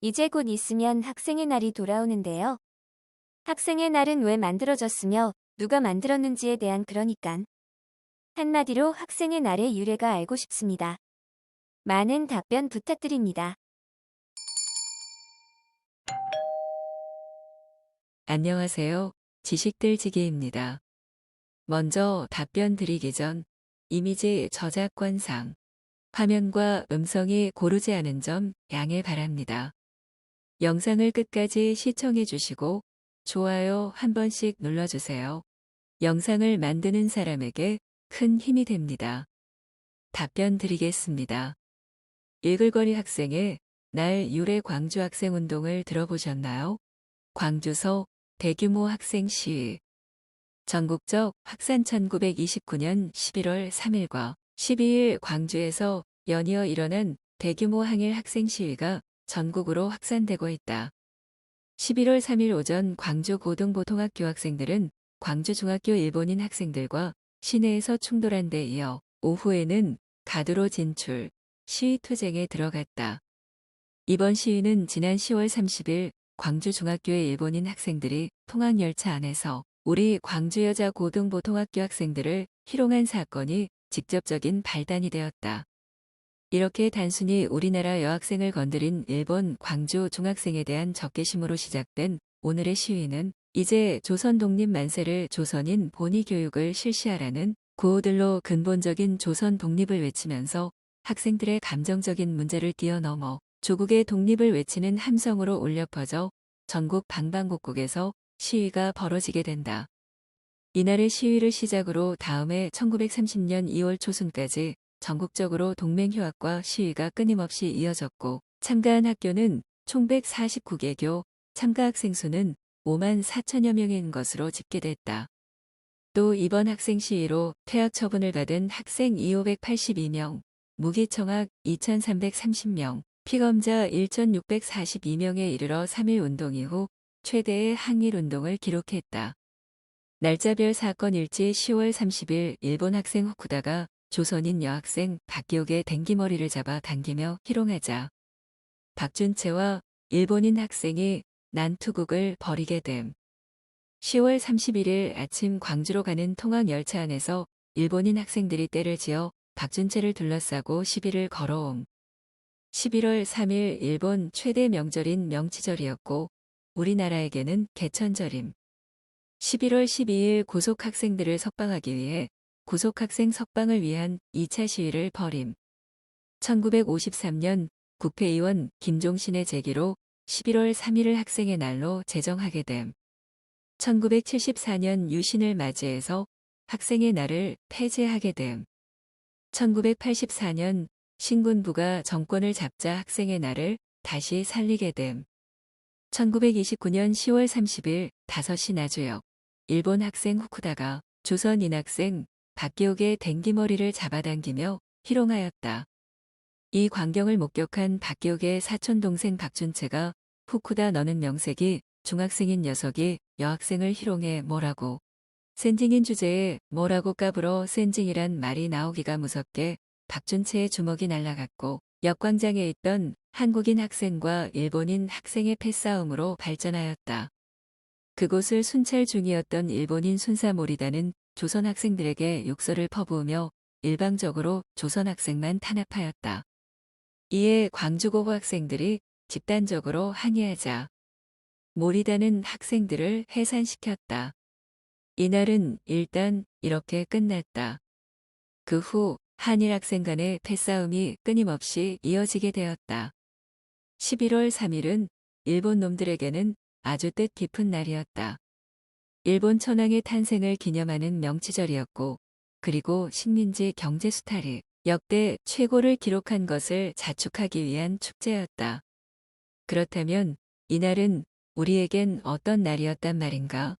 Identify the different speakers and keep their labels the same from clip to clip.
Speaker 1: 이제 곧 있으면 학생의 날이 돌아오는데요. 학생의 날은 왜 만들어졌으며 누가 만들었는지에 대한 그러니깐. 한마디로 학생의 날의 유래가 알고 싶습니다. 많은 답변 부탁드립니다.
Speaker 2: 안녕하세요. 지식들지기입니다. 먼저 답변 드리기 전 이미지 저작권상 화면과 음성이 고르지 않은 점 양해 바랍니다. 영상을 끝까지 시청해 주시고 좋아요 한 번씩 눌러주세요. 영상을 만드는 사람에게 큰 힘이 됩니다. 답변 드리겠습니다. 일글거리 학생의 날 유래 광주 학생운동을 들어보셨나요? 광주서 대규모 학생 시위. 전국적 확산 1929년 11월 3일과 12일 광주에서 연이어 일어난 대규모 항일 학생 시위가 전국으로 확산되고 있다. 11월 3일 오전 광주 고등보통학교 학생들은 광주중학교 일본인 학생들과 시내에서 충돌한 데 이어 오후에는 가두로 진출, 시위 투쟁에 들어갔다. 이번 시위는 지난 10월 30일 광주중학교의 일본인 학생들이 통학열차 안에서 우리 광주여자 고등보통학교 학생들을 희롱한 사건이 직접적인 발단이 되었다. 이렇게 단순히 우리나라 여학생을 건드린 일본 광주 중학생에 대한 적개심으로 시작된 오늘의 시위는 이제 조선 독립 만세를 조선인 본위 교육을 실시하라는 구호들로 근본적인 조선 독립을 외치면서 학생들의 감정적인 문제를 뛰어넘어 조국의 독립을 외치는 함성으로 울려 퍼져 전국 방방곡곡에서 시위가 벌어지게 된다. 이날의 시위를 시작으로 다음해 1930년 2월 초순까지 전국적으로 동맹휴학과 시위가 끊임없이 이어졌고 참가한 학교는 총 149개교, 참가 학생 수는 5만 4천여 명인 것으로 집계됐다. 또 이번 학생 시위로 퇴학 처분을 받은 학생 2,582명, 무기청학 2,330명, 피검자 1,642명에 이르러 3일 운동 이후 최대의 항일운동을 기록했다. 날짜별 사건 일지 10월 30일 일본 학생 후쿠다가 조선인 여학생 박기옥의 댕기머리를 잡아 당기며 희롱하자 박준채와 일본인 학생이 난투극을 벌이게 됨. 10월 31일 아침 광주로 가는 통학열차 안에서 일본인 학생들이 떼를 지어 박준채를 둘러싸고 시비를 걸어옴. 11월 3일 일본 최대 명절인 명치절이었고 우리나라에게는 개천절임. 11월 12일 구속학생들을 석방하기 위해 구속학생 석방을 위한 2차 시위를 벌임. 1953년 국회의원 김종신의 제기로 11월 3일을 학생의 날로 제정하게 됨. 1974년 유신을 맞이해서 학생의 날을 폐지하게 됨. 1984년 신군부가 정권을 잡자 학생의 날을 다시 살리게 됨. 1929년 10월 30일 5시 나주역 일본 학생 후쿠다가 조선인 학생 박기옥의 댕기머리를 잡아당기며 희롱하였다. 이 광경을 목격한 박기옥의 사촌동생 박준채가 후쿠다 너는 명색이 중학생인 녀석이 여학생을 희롱해 뭐라고 센징인 주제에 뭐라고 까불어 센징이란 말이 나오기가 무섭게 박준채의 주먹이 날아갔고 역광장에 있던 한국인 학생과 일본인 학생의 패싸움으로 발전하였다. 그곳을 순찰 중이었던 일본인 순사 모리다는 조선 학생들에게 욕설을 퍼부으며 일방적으로 조선 학생만 탄압하였다. 이에 광주고고 학생들이 집단적으로 항의하자 모리다는 학생들을 해산시켰다. 이날은 일단 이렇게 끝났다. 그 후 한일 학생 간의 패싸움이 끊임없이 이어지게 되었다. 11월 3일은 일본 놈들에게는 아주 뜻깊은 날이었다. 일본 천황의 탄생을 기념하는 명치절이었고 그리고 식민지 경제 수탈이 역대 최고를 기록한 것을 자축하기 위한 축제였다. 그렇다면 이날은 우리에겐 어떤 날이었단 말인가?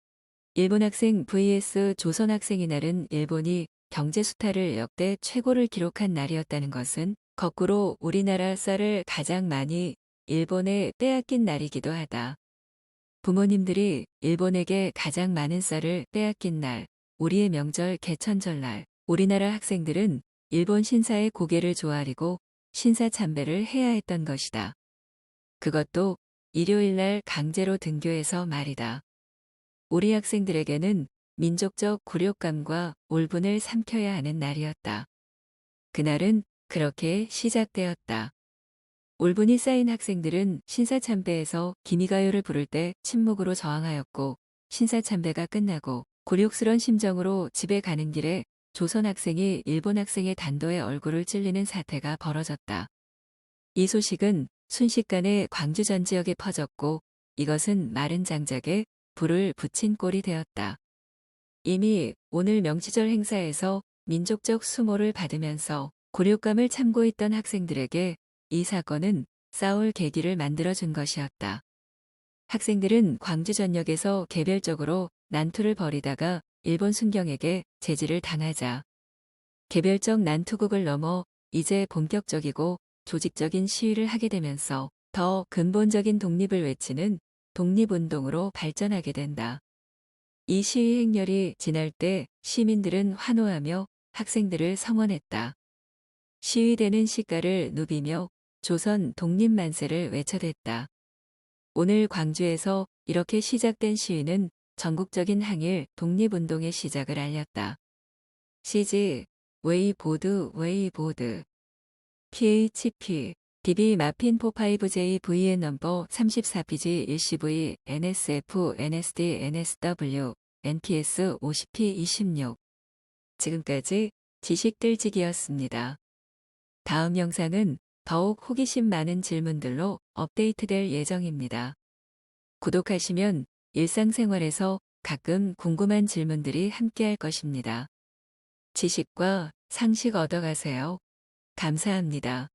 Speaker 2: 일본 학생 vs 조선 학생의 날은 일본이 경제 수탈을 역대 최고를 기록한 날이었다는 것은 거꾸로 우리나라 쌀을 가장 많이 일본에 빼앗긴 날이기도 하다. 부모님들이 일본에게 가장 많은 쌀을 빼앗긴 날, 우리의 명절 개천절날, 우리나라 학생들은 일본 신사의 고개를 조아리고 신사 참배를 해야 했던 것이다. 그것도 일요일 날 강제로 등교해서 말이다. 우리 학생들에게는 민족적 굴욕감과 울분을 삼켜야 하는 날이었다. 그날은 그렇게 시작되었다. 울분이 쌓인 학생들은 신사참배에서 기미가요를 부를 때 침묵으로 저항하였고, 신사참배가 끝나고 굴욕스런 심정으로 집에 가는 길에 조선 학생이 일본 학생의 단도에 얼굴을 찔리는 사태가 벌어졌다. 이 소식은 순식간에 광주 전 지역에 퍼졌고, 이것은 마른 장작에 불을 붙인 꼴이 되었다. 이미 오늘 명치절 행사에서 민족적 수모를 받으면서 굴욕감을 참고 있던 학생들에게 이 사건은 싸울 계기를 만들어준 것이었다. 학생들은 광주 전역에서 개별적으로 난투를 벌이다가 일본 순경에게 제지를 당하자 개별적 난투극을 넘어 이제 본격적이고 조직적인 시위를 하게 되면서 더 근본적인 독립을 외치는 독립운동으로 발전하게 된다. 이 시위 행렬이 지날 때 시민들은 환호하며 학생들을 성원했다. 시위대는 시가를 누비며 조선 독립만세를 외쳐댔다. 오늘 광주에서 이렇게 시작된 시위는 전국적인 항일 독립운동의 시작을 알렸다. CG 웨이보드 PHP DB 마핀 45J VN 넘버 34PG 1CV NSF NSD NSW NPS 50P 26 지금까지 지식들지기였습니다. 다음 영상은 더욱 호기심 많은 질문들로 업데이트될 예정입니다. 구독하시면 일상생활에서 가끔 궁금한 질문들이 함께할 것입니다. 지식과 상식 얻어가세요. 감사합니다.